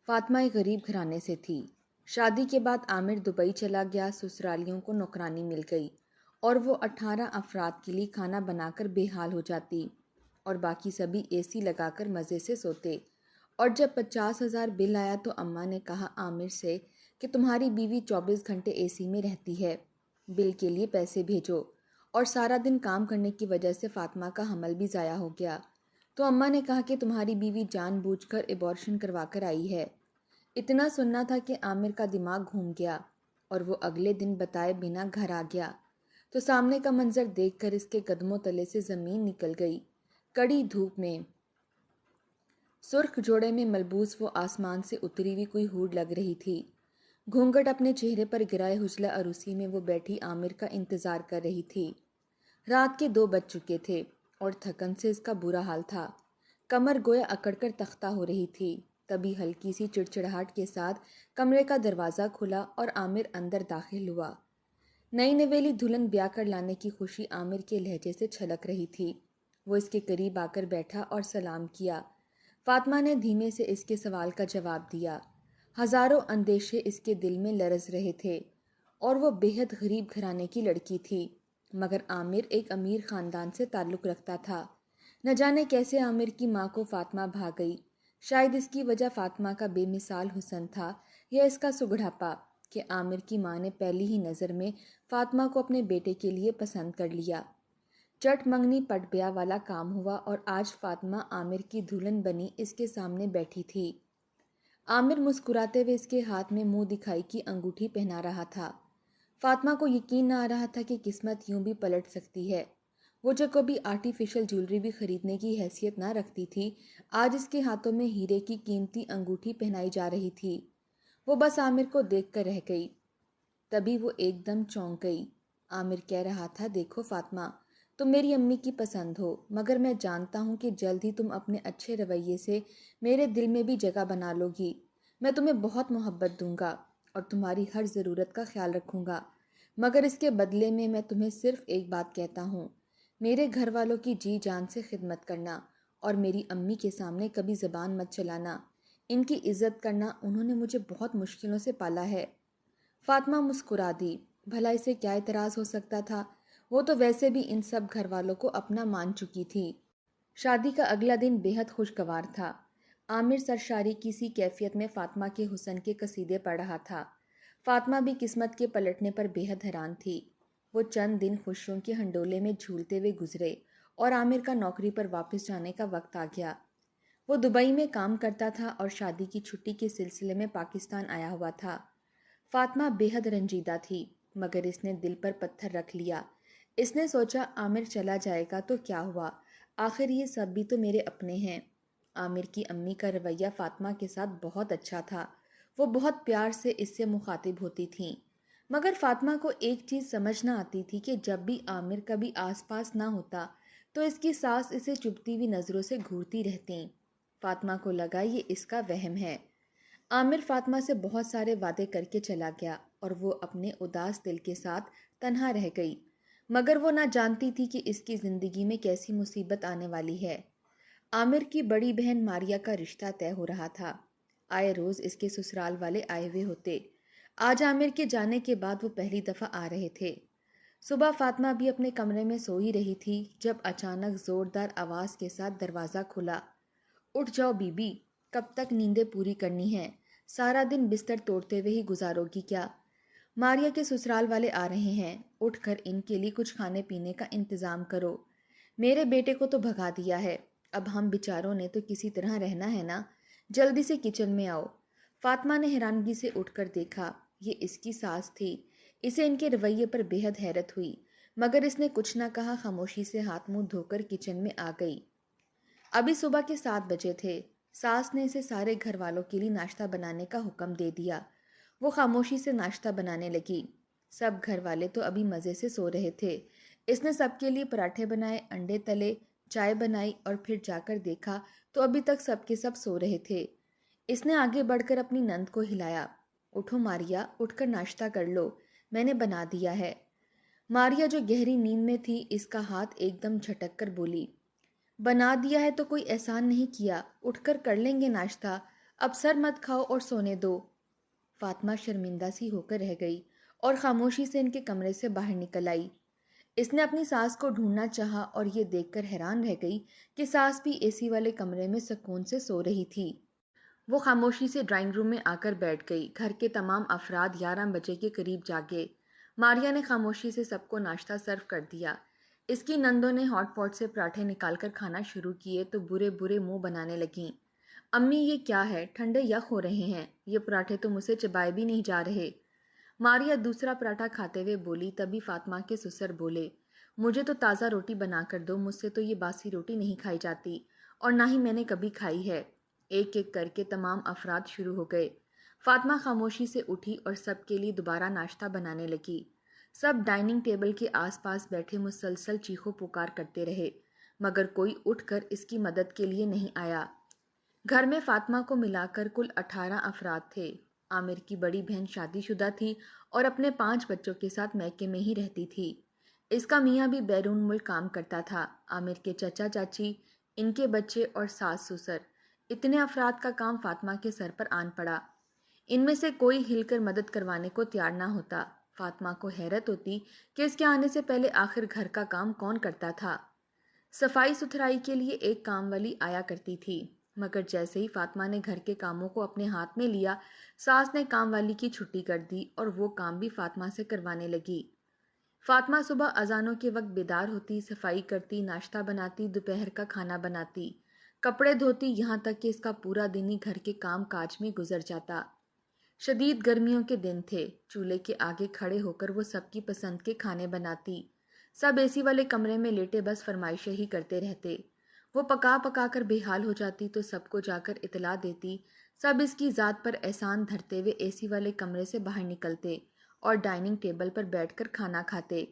فاطمہ ایک غریب گھرانے سے تھی۔ شادی کے بعد عامر دبئی چلا گیا۔ سسرالیوں کو نوکرانی مل گئی اور وہ 18 افراد کے لیے کھانا بنا کر بے حال ہو جاتی اور باقی سبھی اے سی لگا کر مزے سے سوتے۔ اور جب 50,000 بل آیا تو اماں نے کہا عامر سے کہ تمہاری بیوی 24 گھنٹے اے سی میں رہتی ہے، بل کے لیے پیسے بھیجو۔ اور سارا دن کام کرنے کی وجہ سے فاطمہ کا حمل بھی ضائع ہو گیا۔ تو اماں نے کہا کہ تمہاری بیوی جان بوجھ کر ایبارشن کروا کر آئی ہے۔ اتنا سننا تھا کہ عامر کا دماغ گھوم گیا اور وہ اگلے دن بتائے بنا گھر آ گیا تو سامنے کا منظر دیکھ کر اس کے قدموں تلے سے زمین نکل گئی۔ کڑی دھوپ میں سرخ جوڑے میں ملبوس وہ آسمان سے اتری ہوئی کوئی ہور لگ رہی تھی۔ گھونگھٹ اپنے چہرے پر گرائے حجلہ عروسی میں وہ بیٹھی عامر کا انتظار کر رہی تھی۔ رات کے 2 بج چکے تھے اور تھکن سے اس کا برا حال تھا۔ کمر گویا اکڑ کر تختہ ہو رہی تھی۔ تبھی ہلکی سی چڑچڑاہٹ کے ساتھ کمرے کا دروازہ کھلا اور عامر اندر داخل ہوا۔ نئی نویلی دلہن بیاہ کر لانے کی خوشی عامر کے لہجے سے چھلک رہی تھی۔ وہ اس کے قریب آ کر بیٹھا اور سلام کیا۔ فاطمہ نے دھیمے سے اس کے سوال کا جواب دیا۔ ہزاروں اندیشے اس کے دل میں لرز رہے تھے اور وہ بے حد غریب گھرانے کی لڑکی تھی، مگر عامر ایک امیر خاندان سے تعلق رکھتا تھا۔ نہ جانے کیسے عامر کی ماں کو فاطمہ بھا گئی۔ شاید اس کی وجہ فاطمہ کا بے مثال حسن تھا یا اس کا سگڑھاپا کہ عامر کی ماں نے پہلی ہی نظر میں فاطمہ کو اپنے بیٹے کے لیے پسند کر لیا۔ چٹ منگنی پٹ بیاہ والا کام ہوا اور آج فاطمہ عامر کی دلہن بنی اس کے سامنے بیٹھی تھی۔ عامر مسکراتے ہوئے اس کے ہاتھ میں منہ دکھائی کی انگوٹھی پہنا رہا تھا۔ فاطمہ کو یقین نہ آ رہا تھا کہ قسمت یوں بھی پلٹ سکتی ہے۔ وہ جو کبھی آرٹیفیشل جیولری بھی خریدنے کی حیثیت نہ رکھتی تھی، آج اس کے ہاتھوں میں ہیرے کی قیمتی انگوٹھی پہنائی جا رہی تھی۔ وہ بس عامر کو دیکھ کر رہ گئی۔ تبھی وہ ایک دم چونک گئی۔ عامر کہہ رہا تھا، دیکھو فاطمہ، تم میری امی کی پسند ہو، مگر میں جانتا ہوں کہ جلد ہی تم اپنے اچھے رویے سے میرے دل میں بھی جگہ بنا لو گی۔ میں تمہیں بہت محبت دوں گا اور تمہاری ہر ضرورت کا خیال رکھوں گا، مگر اس کے بدلے میں تمہیں صرف ایک بات کہتا ہوں، میرے گھر والوں کی جی جان سے خدمت کرنا اور میری امی کے سامنے کبھی زبان مت چلانا۔ ان کی عزت کرنا، انہوں نے مجھے بہت مشکلوں سے پالا ہے۔ فاطمہ مسکرا دی۔ بھلا اسے کیا اعتراض ہو سکتا تھا؟ وہ تو ویسے بھی ان سب گھر والوں کو اپنا مان چکی تھی۔ شادی کا اگلا دن بے حد خوشگوار تھا۔ عامر سرشاری کی سی کیفیت میں فاطمہ کے حسن کے قصیدے پڑھ رہا تھا۔ فاطمہ بھی قسمت کے پلٹنے پر بے حد حیران تھی۔ وہ چند دن خوشیوں کے ہنڈولے میں جھولتے ہوئے گزرے اور عامر کا نوکری پر واپس جانے کا وقت آ گیا۔ وہ دبئی میں کام کرتا تھا اور شادی کی چھٹی کے سلسلے میں پاکستان آیا ہوا تھا۔ فاطمہ بے حد رنجیدہ تھی، مگر اس نے دل پر پتھر رکھ لیا۔ اس نے سوچا، عامر چلا جائے گا تو کیا ہوا، آخر یہ سب بھی تو میرے اپنے ہیں۔ عامر کی امی کا رویہ فاطمہ کے ساتھ بہت اچھا تھا۔ وہ بہت پیار سے اس سے مخاطب ہوتی تھیں، مگر فاطمہ کو ایک چیز سمجھ نہ آتی تھی کہ جب بھی عامر کبھی آس پاس نہ ہوتا تو اس کی ساس اسے چبھتی ہوئی نظروں سے گھورتی رہتیں۔ فاطمہ کو لگا یہ اس کا وہم ہے۔ عامر فاطمہ سے بہت سارے وعدے کر کے چلا گیا اور وہ اپنے اداس دل کے ساتھ تنہا رہ گئی، مگر وہ نہ جانتی تھی کہ اس کی زندگی میں کیسی مصیبت آنے والی ہے۔ عامر کی بڑی بہن ماریا کا رشتہ طے ہو رہا تھا۔ آئے روز اس کے سسرال والے آئے ہوئے ہوتے۔ آج عامر کے جانے کے بعد وہ پہلی دفعہ آ رہے تھے۔ صبح فاطمہ بھی اپنے کمرے میں سوئی رہی تھی جب اچانک زوردار آواز کے ساتھ دروازہ کھلا۔ اٹھ جاؤ بی بی، کب تک نیندیں پوری کرنی ہیں؟ سارا دن بستر توڑتے ہوئے ہی گزارو گی کیا؟ ماریا کے سسرال والے آ رہے ہیں، اٹھ کر ان کے لیے کچھ کھانے پینے کا انتظام کرو۔ میرے بیٹے کو تو بھگا دیا ہے، اب ہم بیچاروں نے تو کسی طرح رہنا ہے نا، جلدی سے کچن میں آؤ۔ فاطمہ نے حیرانگی سے اٹھ کر دیکھا، یہ اس کی ساس تھی۔ اسے ان کے رویے پر بے حد حیرت ہوئی، مگر اس نے کچھ نہ کہا، خاموشی سے ہاتھ منہ دھو کر کچن میں آ گئی۔ ابھی صبح کے 7 بجے تھے۔ ساس نے اسے سارے گھر والوں کے لیے ناشتہ بنانے کا حکم دے دیا۔ وہ خاموشی سے ناشتہ بنانے لگی۔ سب گھر والے تو ابھی مزے سے سو رہے تھے۔ اس نے سب کے لیے پراٹھے بنائے، انڈے تلے، چائے بنائی اور پھر جا کر دیکھا تو ابھی تک سب کے سب سو رہے تھے۔ اس نے آگے بڑھ کر اپنی نند کو ہلایا، اٹھو ماریا، اٹھ کر ناشتہ کر لو، میں نے بنا دیا ہے۔ ماریا جو گہری نیند میں تھی، اس کا ہاتھ ایک دم جھٹک کر بولی، بنا دیا ہے تو کوئی احسان نہیں کیا، اٹھ کر لیں گے ناشتہ، اب سر مت کھاؤ اور سونے دو۔ فاطمہ شرمندہ سی ہو کر رہ گئی اور خاموشی سے ان کے کمرے سے باہر نکل آئی۔ اس نے اپنی ساس کو ڈھونڈنا چاہا اور یہ دیکھ کر حیران رہ گئی کہ ساس بھی اے سی والے کمرے میں سکون سے سو رہی تھی۔ وہ خاموشی سے ڈرائنگ روم میں آ کر بیٹھ گئی۔ گھر کے تمام افراد 11 بجے کے قریب جاگے۔ ماریا نے خاموشی سے سب کو ناشتہ سرو کر دیا۔ اس کی نندوں نے ہاٹ پاٹ سے پراٹھے نکال کر کھانا شروع کیے تو برے برے منہ بنانے لگیں۔ امی یہ کیا ہے؟ ٹھنڈے یخ ہو رہے ہیں، یہ پراٹھے تو مجھ سے چبائے بھی نہیں جا رہے۔ ماریا دوسرا پراٹھا کھاتے ہوئے بولی، تبھی فاطمہ کے سسر بولے، مجھے تو تازہ روٹی بنا کر دو، مجھ سے تو یہ باسی روٹی نہیں کھائی جاتی اور نہ ہی میں نے کبھی کھائی ہے۔ ایک ایک کر کے تمام افراد شروع ہو گئے۔ فاطمہ خاموشی سے اٹھی اور سب کے لیے دوبارہ ناشتہ بنانے لگی۔ سب ڈائننگ ٹیبل کے آس پاس بیٹھے مسلسل چیخو پکار کرتے رہے، مگر کوئی اٹھ کر اس کی مدد کے لیے نہیں آیا۔ گھر میں فاطمہ کو ملا کر کل 18 افراد تھے۔ عامر کی بڑی بہن شادی شدہ تھی اور اپنے 5 بچوں کے ساتھ میکے میں ہی رہتی تھی۔ اس کا میاں بھی بیرون ملک کام کرتا تھا۔ عامر کے چچا چاچی، ان کے بچے اور ساس سسر، اتنے افراد کا کام فاطمہ کے سر پر آن پڑا۔ ان میں سے کوئی ہل کر مدد کروانے کو تیار نہ ہوتا۔ فاطمہ کو حیرت ہوتی کہ اس کے آنے سے پہلے آخر گھر کا کام کون کرتا تھا۔ صفائی ستھرائی کے لیے ایک کام والی آیا کرتی تھی، مگر جیسے ہی فاطمہ نے گھر کے کاموں کو اپنے ہاتھ میں لیا، ساس نے کام والی کی چھٹی کر دی اور وہ کام بھی فاطمہ سے کروانے لگی۔ فاطمہ صبح اذانوں کے وقت بیدار ہوتی، صفائی کرتی، ناشتہ بناتی، دوپہر کا کھانا بناتی، کپڑے دھوتی، یہاں تک کہ اس کا پورا دن ہی گھر کے کام کاج میں گزر جاتا۔ شدید گرمیوں کے دن تھے۔ چولہے کے آگے کھڑے ہو کر وہ سب کی پسند کے کھانے بناتی۔ سب اے سی والے کمرے میں لیٹے بس فرمائشیں ہی کرتے رہتے۔ وہ پکا پکا کر بے حال ہو جاتی تو سب کو جا کر اطلاع دیتی۔ سب اس کی ذات پر احسان دھرتے ہوئے اے سی والے کمرے سے باہر نکلتے اور ڈائننگ ٹیبل پر بیٹھ کر کھانا کھاتے۔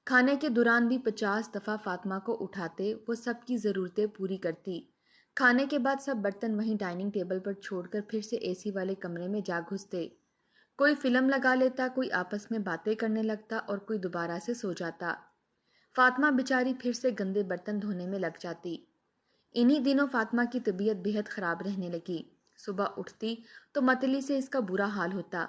کھانے کے دوران بھی 50 دفعہ فاطمہ کو اٹھاتے، وہ سب کی ضرورتیں پوری کرتی۔ کھانے کے بعد سب برتن وہیں ڈائننگ ٹیبل پر چھوڑ کر پھر سے اے سی والے کمرے میں جا گھستے۔ کوئی فلم لگا لیتا، کوئی آپس میں باتیں کرنے لگتا اور کوئی دوبارہ سے سو جاتا۔ فاطمہ بیچاری پھر سے گندے برتن دھونے میں لگ جاتی۔ انہی دنوں فاطمہ کی طبیعت بہت خراب رہنے لگی۔ صبح اٹھتی تو متلی سے اس کا برا حال ہوتا۔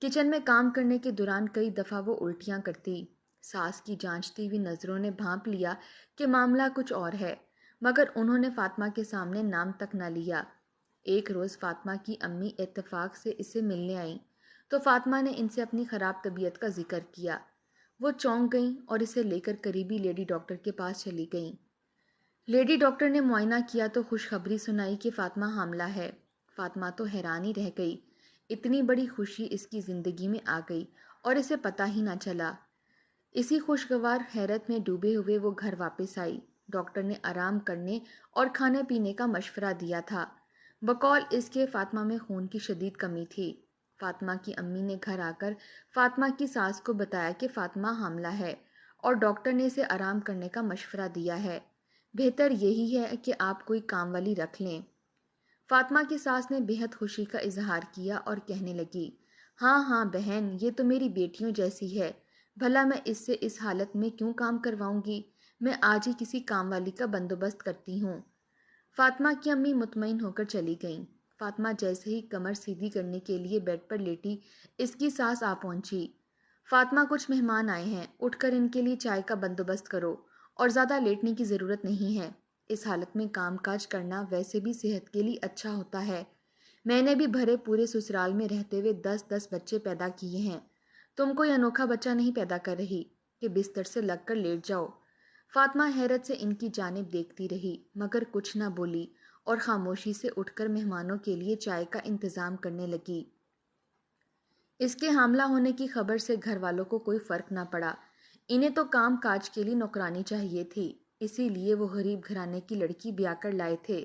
کچن میں کام کرنے کے دوران کئی دفعہ وہ الٹیاں کرتی۔ ساس کی جانچتی ہوئی نظروں نے بھانپ لیا کہ معاملہ کچھ اور ہے، مگر انہوں نے فاطمہ کے سامنے نام تک نہ لیا۔ ایک روز فاطمہ کی امی اتفاق سے اسے ملنے آئیں تو فاطمہ نے ان سے اپنی خراب طبیعت کا ذکر کیا۔ وہ چونک گئیں اور اسے لے کر قریبی لیڈی ڈاکٹر کے پاس چلی گئیں۔ لیڈی ڈاکٹر نے معائنہ کیا تو خوشخبری سنائی کہ فاطمہ حاملہ ہے۔ فاطمہ تو حیران ہی رہ گئی۔ اتنی بڑی خوشی اس کی زندگی میں آ گئی اور اسے پتہ ہی نہ چلا۔ اسی خوشگوار حیرت میں ڈوبے ہوئے وہ گھر واپس آئی۔ ڈاکٹر نے آرام کرنے اور کھانے پینے کا مشورہ دیا تھا۔ بقول اس کے فاطمہ میں خون کی شدید کمی تھی۔ فاطمہ کی امی نے گھر آ کر فاطمہ کی ساس کو بتایا کہ فاطمہ حاملہ ہے اور ڈاکٹر نے اسے آرام کرنے کا مشورہ دیا ہے۔ بہتر یہی ہے کہ آپ کوئی کام والی رکھ لیں۔ فاطمہ کی ساس نے بہت خوشی کا اظہار کیا اور کہنے لگی، ہاں ہاں بہن، یہ تو میری بیٹیوں جیسی ہے، بھلا میں اس سے اس حالت میں کیوں کام کرواؤں گی؟ میں آج ہی کسی کام والی کا بندوبست کرتی ہوں۔ فاطمہ کی امی مطمئن ہو کر چلی گئیں۔ فاطمہ جیسے ہی کمر سیدھی کرنے کے لیے بیڈ پر لیٹی، اس کی ساس آ پہنچی۔ فاطمہ، کچھ مہمان آئے ہیں، اٹھ کر ان کے لیے چائے کا بندوبست کرو اور زیادہ لیٹنے کی ضرورت نہیں ہے۔ اس حالت میں کام کاج کرنا ویسے بھی صحت کے لیے اچھا ہوتا ہے۔ میں نے بھی بھرے پورے سسرال میں رہتے ہوئے 10 بچے پیدا کیے ہیں، تم کوئی انوکھا بچہ نہیں پیدا کر رہی کہ بستر سے لگ کر لیٹ جاؤ۔ فاطمہ حیرت سے ان کی جانب دیکھتی رہی، مگر کچھ نہ بولی اور خاموشی سے اٹھ کر مہمانوں کے لیے چائے کا انتظام کرنے لگی۔ اس کے حاملہ ہونے کی خبر سے گھر والوں کو کوئی فرق نہ پڑا۔ انہیں تو کام کاج کے لیے نوکرانی چاہیے تھی، اسی لیے وہ غریب گھرانے کی لڑکی بیاہ کر لائے تھے۔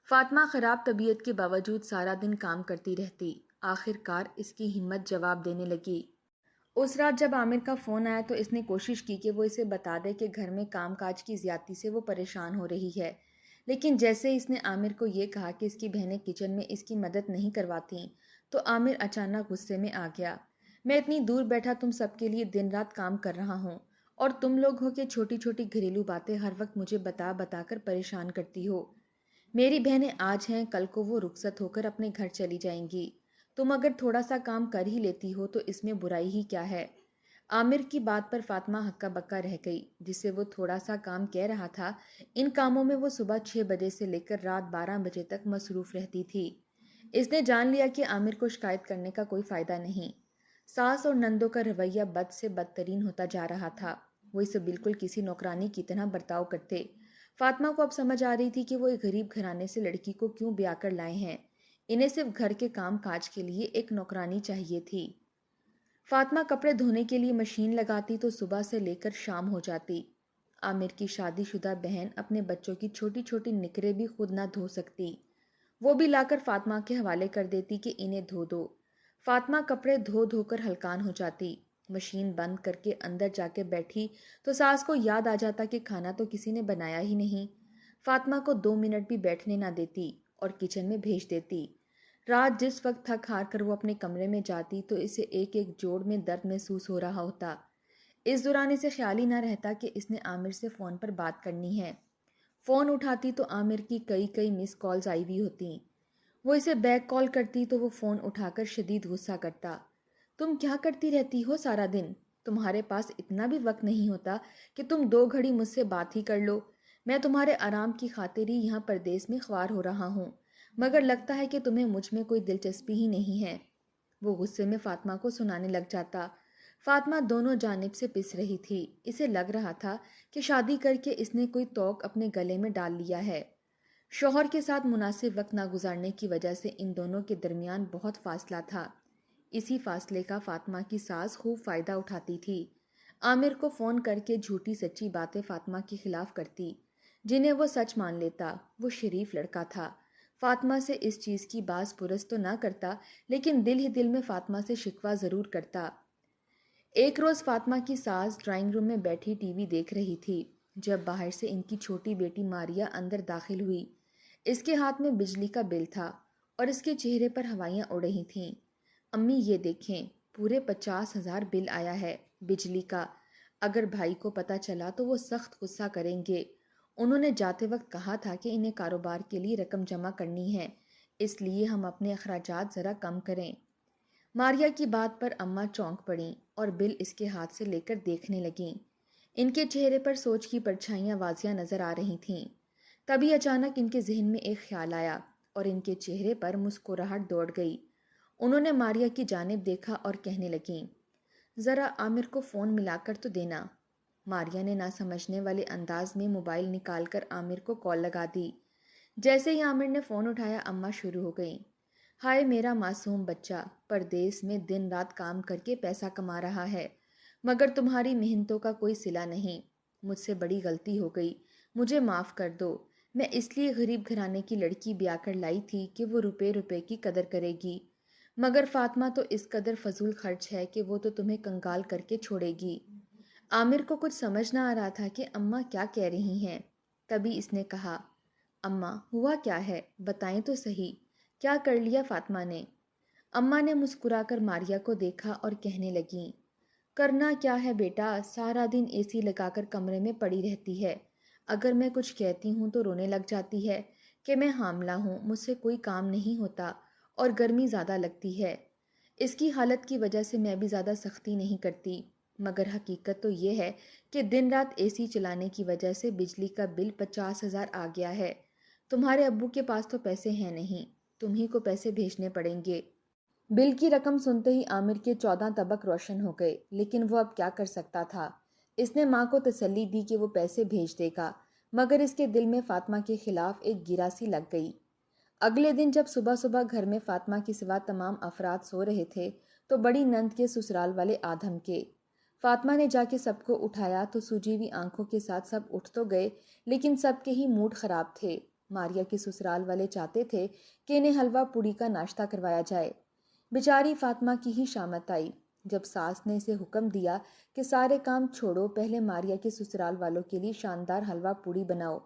فاطمہ خراب طبیعت کے باوجود سارا دن کام کرتی رہتی۔ آخر کار اس کی ہمت جواب دینے لگی۔ اس رات جب عامر کا فون آیا تو اس نے کوشش کی کہ وہ اسے بتا دے کہ گھر میں کام کاج کی زیادتی سے وہ پریشان ہو رہی ہے، لیکن جیسے اس نے عامر کو یہ کہا کہ اس کی بہنیں کچن میں اس کی مدد نہیں کرواتیں تو عامر اچانک غصے میں آ گیا۔ میں اتنی دور بیٹھا تم سب کے لیے دن رات کام کر رہا ہوں اور تم لوگ ہو کہ چھوٹی چھوٹی گھریلو باتیں ہر وقت مجھے بتا بتا کر پریشان کرتی ہو۔ میری بہنیں آج ہیں، کل کو وہ رخصت ہو کر اپنے گھر چلی جائیں گی۔ تم اگر تھوڑا سا کام کر ہی لیتی ہو تو اس میں برائی ہی کیا ہے؟ عامر کی بات پر فاطمہ ہکا بکا رہ گئی۔ جسے وہ تھوڑا سا کام کہہ رہا تھا، ان کاموں میں وہ صبح 6 بجے سے لے کر رات 12 بجے تک مصروف رہتی تھی۔ اس نے جان لیا کہ عامر کو شکایت کرنے کا کوئی فائدہ نہیں۔ ساس اور نندوں کا رویہ بد سے بدترین ہوتا جا رہا تھا۔ وہ اسے بالکل کسی نوکرانی کی طرح برتاؤ کرتے۔ فاطمہ کو اب سمجھ آ رہی تھی کہ وہ ایک غریب گھرانے سے لڑکی کو کیوں بیاہ کر لائے ہیں۔ انہیں صرف گھر کے کام کاج کے لیے ایک نوکرانی چاہیے تھی۔ فاطمہ کپڑے دھونے کے لیے مشین لگاتی تو صبح سے لے کر شام ہو جاتی۔ عامر کی شادی شدہ بہن اپنے بچوں کی چھوٹی چھوٹی نکریں بھی خود نہ دھو سکتی، وہ بھی لا کر فاطمہ کے حوالے کر دیتی کہ انہیں دھو دو۔ فاطمہ کپڑے دھو دھو کر ہلکان ہو جاتی۔ مشین بند کر کے اندر جا کے بیٹھی تو ساس کو یاد آ جاتا کہ کھانا تو کسی نے بنایا ہی نہیں۔ فاطمہ کو 2 منٹ بھی بیٹھنے نہ دیتی اور کچن میں بھیج دیتی۔ رات جس وقت تھک ہار کر وہ اپنے کمرے میں جاتی تو اسے ایک ایک جوڑ میں درد محسوس ہو رہا ہوتا۔ اس دوران اسے خیال ہی نہ رہتا کہ اس نے عامر سے فون پر بات کرنی ہے۔ فون اٹھاتی تو عامر کی کئی کئی مس کالز آئی ہوئی ہوتی۔ وہ اسے بیک کال کرتی تو وہ فون اٹھا کر شدید غصہ کرتا۔ تم کیا کرتی رہتی ہو سارا دن؟ تمہارے پاس اتنا بھی وقت نہیں ہوتا کہ تم 2 گھڑی مجھ سے بات ہی کر لو۔ میں تمہارے آرام کی خاطر ہی یہاں پردیس میں خوار ہو رہا ہوں، مگر لگتا ہے کہ تمہیں مجھ میں کوئی دلچسپی ہی نہیں ہے۔ وہ غصے میں فاطمہ کو سنانے لگ جاتا۔ فاطمہ دونوں جانب سے پس رہی تھی۔ اسے لگ رہا تھا کہ شادی کر کے اس نے کوئی طوق اپنے گلے میں ڈال لیا ہے۔ شوہر کے ساتھ مناسب وقت نہ گزارنے کی وجہ سے ان دونوں کے درمیان بہت فاصلہ تھا۔ اسی فاصلے کا فاطمہ کی ساس خوب فائدہ اٹھاتی تھی۔ عامر کو فون کر کے جھوٹی سچی باتیں فاطمہ کے خلاف کرتی، جنہیں وہ سچ مان لیتا۔ وہ شریف لڑکا تھا، فاطمہ سے اس چیز کی باز پرس تو نہ کرتا، لیکن دل ہی دل میں فاطمہ سے شکوہ ضرور کرتا۔ ایک روز فاطمہ کی ساس ڈرائنگ روم میں بیٹھی ٹی وی دیکھ رہی تھی جب باہر سے ان کی چھوٹی بیٹی ماریا اندر داخل ہوئی۔ اس کے ہاتھ میں بجلی کا بل تھا اور اس کے چہرے پر ہوائیاں اڑ رہی تھیں۔ امی یہ دیکھیں، پورے 50,000 بل آیا ہے بجلی کا۔ اگر بھائی کو پتہ چلا تو وہ سخت غصہ کریں گے۔ انہوں نے جاتے وقت کہا تھا کہ انہیں کاروبار کے لیے رقم جمع کرنی ہے، اس لیے ہم اپنے اخراجات ذرا کم کریں۔ ماریا کی بات پر اماں چونک پڑیں اور بل اس کے ہاتھ سے لے کر دیکھنے لگیں۔ ان کے چہرے پر سوچ کی پرچھائیاں واضح نظر آ رہی تھیں۔ تبھی اچانک ان کے ذہن میں ایک خیال آیا اور ان کے چہرے پر مسکراہٹ دوڑ گئی۔ انہوں نے ماریا کی جانب دیکھا اور کہنے لگیں، ذرا عامر کو فون ملا کر تو دینا۔ ماریا نے نہ سمجھنے والے انداز میں موبائل نکال کر عامر کو کال لگا دی۔ جیسے ہی عامر نے فون اٹھایا اماں شروع ہو گئیں، ہائے میرا معصوم بچہ، پردیس میں دن رات کام کر کے پیسہ کما رہا ہے، مگر تمہاری محنتوں کا کوئی صلہ نہیں۔ مجھ سے بڑی غلطی ہو گئی، مجھے معاف کر دو۔ میں اس لیے غریب گھرانے کی لڑکی بیاہ کر لائی تھی کہ وہ روپے روپے کی قدر کرے گی، مگر فاطمہ تو اس قدر فضول خرچ ہے کہ وہ تو تمہیں کنگال کر کے چھوڑے گی۔ عامر کو کچھ سمجھ نہ آ رہا تھا کہ اماں کیا کہہ رہی ہیں۔ تبھی اس نے کہا، اماں ہوا کیا ہے، بتائیں تو صحیح، کیا کر لیا فاطمہ نے؟ اماں نے مسکرا کر ماریا کو دیکھا اور کہنے لگیں، کرنا کیا ہے بیٹا، سارا دن اے سی لگا کر کمرے میں پڑی رہتی ہے۔ اگر میں کچھ کہتی ہوں تو رونے لگ جاتی ہے کہ میں حاملہ ہوں، مجھ سے کوئی کام نہیں ہوتا اور گرمی زیادہ لگتی ہے۔ اس کی حالت کی وجہ سے میں بھی زیادہ سختی نہیں کرتی، مگر حقیقت تو یہ ہے کہ دن رات اے سی چلانے کی وجہ سے بجلی کا بل 50,000 آ گیا ہے۔ تمہارے ابو کے پاس تو پیسے ہیں نہیں، تمہیں کو پیسے بھیجنے پڑیں گے۔ بل کی رقم سنتے ہی عامر کے 14 طبق روشن ہو گئے، لیکن وہ اب کیا کر سکتا تھا؟ اس نے ماں کو تسلی دی کہ وہ پیسے بھیج دے گا، مگر اس کے دل میں فاطمہ کے خلاف ایک گرا سی لگ گئی۔ اگلے دن جب صبح صبح گھر میں فاطمہ کے سوا تمام افراد سو رہے تھے تو بڑی نند کے سسرال والے آدھم کے۔ فاطمہ نے جا کے سب کو اٹھایا تو سوجی ہوئی آنکھوں کے ساتھ سب اٹھ تو گئے، لیکن سب کے ہی موڈ خراب تھے۔ ماریا کے سسرال والے چاہتے تھے کہ انہیں حلوہ پوڑی کا ناشتہ کروایا جائے۔ بیچاری فاطمہ کی ہی شامت آئی جب ساس نے اسے حکم دیا کہ سارے کام چھوڑو، پہلے ماریا کے سسرال والوں کے لیے شاندار حلوہ پوڑی بناؤ۔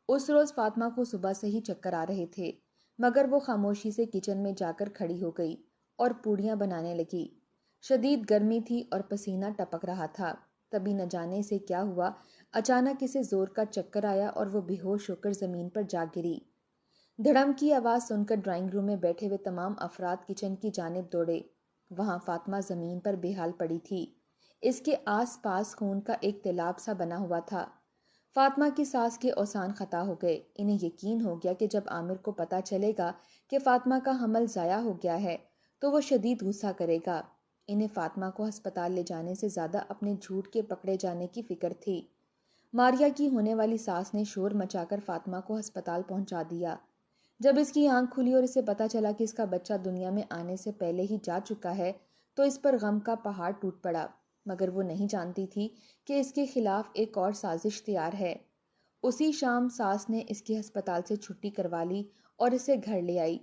اس روز فاطمہ کو صبح سے ہی چکر آ رہے تھے، مگر وہ خاموشی سے کچن میں جا کر کھڑی ہو گئی اور پوڑیاں بنانے لگی۔ شدید گرمی تھی اور پسینہ ٹپک رہا تھا۔ تبھی نہ جانے سے کیا ہوا، اچانک اسے زور کا چکر آیا اور وہ بے ہوش ہو کر زمین پر جا گری۔ دھڑم کی آواز سن کر ڈرائنگ روم میں بیٹھے ہوئے تمام افراد کچن کی جانب دوڑے۔ وہاں فاطمہ زمین پر بے حال پڑی تھی۔ اس کے آس پاس خون کا ایک تیلاب سا بنا ہوا تھا۔ فاطمہ کی سانس کے اوسان خطا ہو گئے۔ انہیں یقین ہو گیا کہ جب عامر کو پتہ چلے گا کہ فاطمہ کا حمل ضائع ہو گیا ہے تو وہ شدید غصہ کرے گا۔ انہیں فاطمہ کو ہسپتال لے جانے سے زیادہ اپنے جھوٹ کے پکڑے جانے کی فکر تھی۔ ماریا کی ہونے والی ساس نے شور مچا کر فاطمہ کو ہسپتال پہنچا دیا۔ جب اس کی آنکھ کھلی اور اسے پتہ چلا کہ اس کا بچہ دنیا میں آنے سے پہلے ہی جا چکا ہے تو اس پر غم کا پہاڑ ٹوٹ پڑا، مگر وہ نہیں جانتی تھی کہ اس کے خلاف ایک اور سازش تیار ہے۔ اسی شام ساس نے اس کی ہسپتال سے چھٹی کروا لی اور اسے گھر لے آئی۔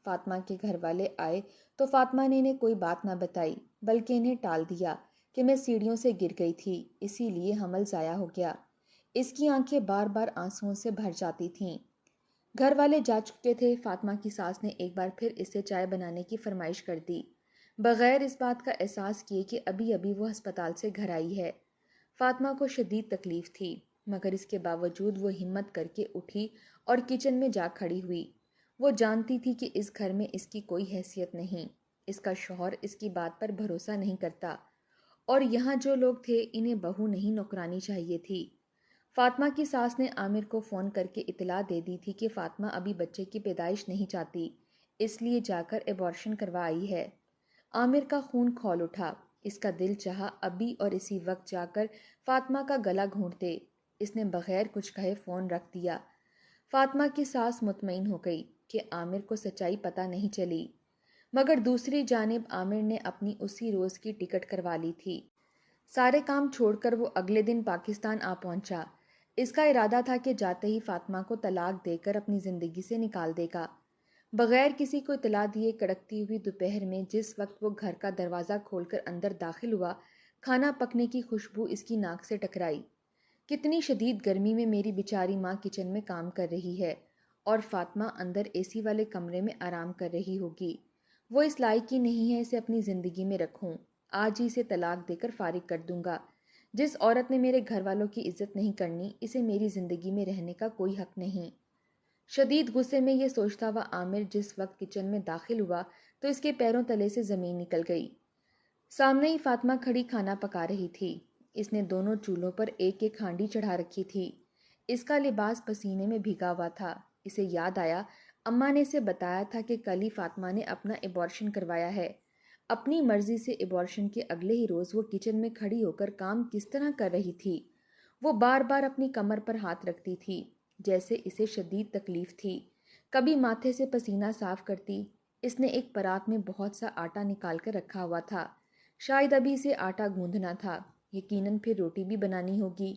فاطمہ کے گھر والے آئے تو فاطمہ نے انہیں کوئی بات نہ بتائی، بلکہ انہیں ٹال دیا کہ میں سیڑھیوں سے گر گئی تھی، اسی لیے حمل ضائع ہو گیا۔ اس کی آنکھیں بار بار آنسوؤں سے بھر جاتی تھیں۔ گھر والے جا چکے تھے۔ فاطمہ کی ساس نے ایک بار پھر اسے چائے بنانے کی فرمائش کر دی، بغیر اس بات کا احساس کیے کہ ابھی ابھی وہ ہسپتال سے گھر آئی ہے۔ فاطمہ کو شدید تکلیف تھی، مگر اس کے باوجود وہ ہمت کر کے اٹھی اور کچن میں جا کھڑی ہوئی۔ وہ جانتی تھی کہ اس گھر میں اس کی کوئی حیثیت نہیں، اس کا شوہر اس کی بات پر بھروسہ نہیں کرتا، اور یہاں جو لوگ تھے انہیں بہو نہیں نوکرانی چاہیے تھی۔ فاطمہ کی ساس نے عامر کو فون کر کے اطلاع دے دی تھی کہ فاطمہ ابھی بچے کی پیدائش نہیں چاہتی، اس لیے جا کر ایبارشن کروا آئی ہے۔ عامر کا خون کھول اٹھا۔ اس کا دل چاہا ابھی اور اسی وقت جا کر فاطمہ کا گلا گھونٹ دے۔ اس نے بغیر کچھ کہے فون رکھ دیا۔ فاطمہ کی ساس مطمئن ہو گئی کہ عامر کو سچائی پتہ نہیں چلی، مگر دوسری جانب عامر نے اپنی اسی روز کی ٹکٹ کروا لی تھی۔ سارے کام چھوڑ کر وہ اگلے دن پاکستان آ پہنچا۔ اس کا ارادہ تھا کہ جاتے ہی فاطمہ کو طلاق دے کر اپنی زندگی سے نکال دے گا۔ بغیر کسی کو اطلاع دیے کڑکتی ہوئی دوپہر میں جس وقت وہ گھر کا دروازہ کھول کر اندر داخل ہوا، کھانا پکنے کی خوشبو اس کی ناک سے ٹکرائی۔ کتنی شدید گرمی میں میری بیچاری ماں کچن میں کام کر رہی ہے اور فاطمہ اندر اے سی والے کمرے میں آرام کر رہی ہوگی۔ وہ اس لائق ہی نہیں ہے اسے اپنی زندگی میں رکھوں۔ آج ہی اسے طلاق دے کر فارغ کر دوں گا۔ جس عورت نے میرے گھر والوں کی عزت نہیں کرنی، اسے میری زندگی میں رہنے کا کوئی حق نہیں۔ شدید غصے میں یہ سوچتا ہوا عامر جس وقت کچن میں داخل ہوا تو اس کے پیروں تلے سے زمین نکل گئی۔ سامنے ہی فاطمہ کھڑی کھانا پکا رہی تھی۔ اس نے دونوں چولہوں پر ایک ایک ہانڈی چڑھا رکھی تھی۔ اس کا لباس پسینے میں بھیگا ہوا تھا۔ اسے یاد آیا اماں نے اسے بتایا تھا کہ کل ہی فاطمہ نے اپنا ایبارشن کروایا ہے۔ اپنی مرضی سے ایبارشن کے اگلے ہی روز وہ کچن میں کھڑی ہو کر کام کس طرح کر رہی تھی۔ وہ بار بار اپنی کمر پر ہاتھ رکھتی تھی، جیسے اسے شدید تکلیف تھی۔ کبھی ماتھے سے پسینہ صاف کرتی۔ اس نے ایک پرات میں بہت سا آٹا نکال کر رکھا ہوا تھا، شاید ابھی اسے آٹا گوندھنا تھا، یقیناً پھر روٹی بھی بنانی ہوگی۔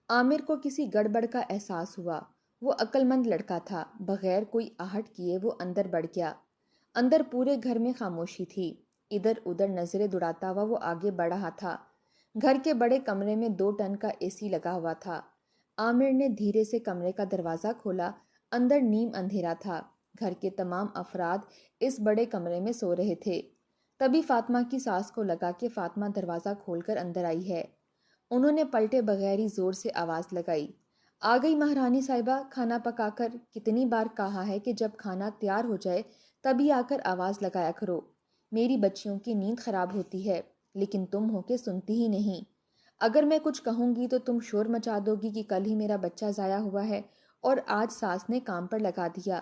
عامر کو کسی گڑبڑ کا احساس ہوا۔ وہ عقل مند لڑکا تھا، بغیر کوئی آہٹ کیے وہ اندر بڑھ گیا۔ اندر پورے گھر میں خاموشی تھی۔ ادھر ادھر نظریں دوڑاتا ہوا وہ آگے بڑھ رہا تھا۔ گھر کے بڑے کمرے میں 2 ٹن کا اے سی لگا ہوا تھا۔ عامر نے دھیرے سے کمرے کا دروازہ کھولا۔ اندر نیم اندھیرا تھا۔ گھر کے تمام افراد اس بڑے کمرے میں سو رہے تھے۔ تبھی فاطمہ کی ساس کو لگا کہ فاطمہ دروازہ کھول کر اندر آئی ہے۔ انہوں نے پلٹے بغیر ہی زور سے آواز لگائی، آ گئی مہارانی صاحبہ کھانا پکا کر۔ کتنی بار کہا ہے کہ جب کھانا تیار ہو جائے تبھی آ کر آواز لگایا کرو۔ میری بچیوں کی نیند خراب ہوتی ہے، لیکن تم ہو کے سنتی ہی نہیں۔ اگر میں کچھ کہوں گی تو تم شور مچا دو گی کہ کل ہی میرا بچہ ضائع ہوا ہے اور آج ساس نے کام پر لگا دیا۔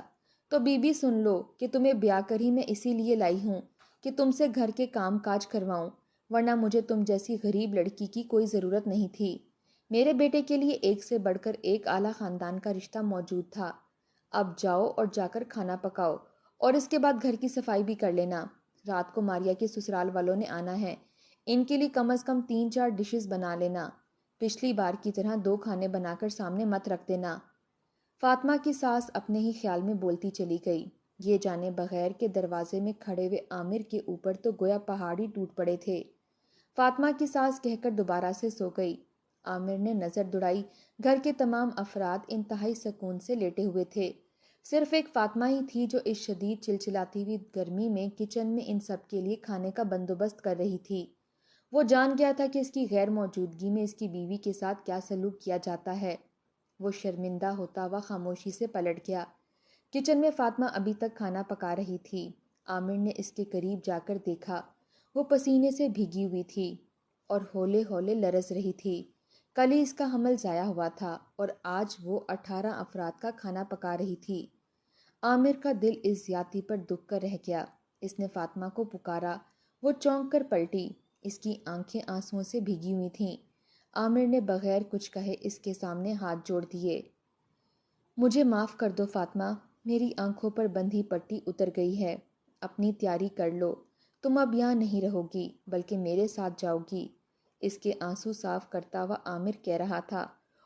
تو بی بی سن لو کہ تمہیں بیاہ کر ہی میں اسی لیے لائی ہوں کہ تم سے گھر کے کام کاج کرواؤں، ورنہ مجھے تم جیسی غریب لڑکی کی کوئی ضرورت نہیں تھی۔ میرے بیٹے کے لیے ایک سے بڑھ کر ایک اعلیٰ خاندان کا رشتہ موجود تھا۔ اب جاؤ اور جا کر کھانا پکاؤ اور اس کے بعد گھر کی صفائی بھی کر لینا۔ رات کو ماریا کے سسرال والوں نے آنا ہے، ان کے لیے کم از کم 3-4 ڈشز بنا لینا۔ پچھلی بار کی طرح 2 کھانے بنا کر سامنے مت رکھ دینا۔ فاطمہ کی ساس اپنے ہی خیال میں بولتی چلی گئی، یہ جانے بغیر کہ دروازے میں کھڑے ہوئے عامر کے اوپر تو گویا پہاڑی ٹوٹ پڑے تھے۔ فاطمہ کی ساس کہہ کر دوبارہ سے سو گئی۔ عامر نے نظر دوڑائی۔ گھر کے تمام افراد انتہائی سکون سے لیٹے ہوئے تھے۔ صرف ایک فاطمہ ہی تھی جو اس شدید چلچلاتی ہوئی گرمی میں کچن میں ان سب کے لیے کھانے کا بندوبست کر رہی تھی۔ وہ جان گیا تھا کہ اس کی غیر موجودگی میں اس کی بیوی کے ساتھ کیا سلوک کیا جاتا ہے۔ وہ شرمندہ ہوتا ہوا خاموشی سے پلٹ گیا۔ کچن میں فاطمہ ابھی تک کھانا پکا رہی تھی۔ عامر نے اس کے قریب جا کر دیکھا، وہ پسینے سے بھیگی ہوئی تھی اور ہولے ہولے لرز رہی تھی۔ کل ہی اس کا حمل ضائع ہوا تھا اور آج وہ 18 افراد کا کھانا پکا رہی تھی۔ عامر کا دل اس زیادتی پر دکھ کر رہ گیا۔ اس نے فاطمہ کو پکارا، وہ چونک کر پلٹی، اس کی آنکھیں آنسوؤں سے بھیگی ہوئی تھیں۔ عامر نے بغیر کچھ کہے اس کے سامنے ہاتھ جوڑ دیے۔ مجھے معاف کر دو فاطمہ، میری آنکھوں پر بندھی پٹی اتر گئی ہے۔ اپنی تیاری کر لو، تم اب یہاں نہیں رہو گی بلکہ میرے ساتھ جاؤ گی، اس کے آنسو صاف کرتا ہوا عامر کہہ رہا تھا،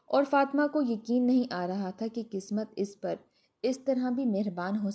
اور فاطمہ کو یقین نہیں آ رہا تھا کہ قسمت اس پر اس طرح بھی مہربان ہو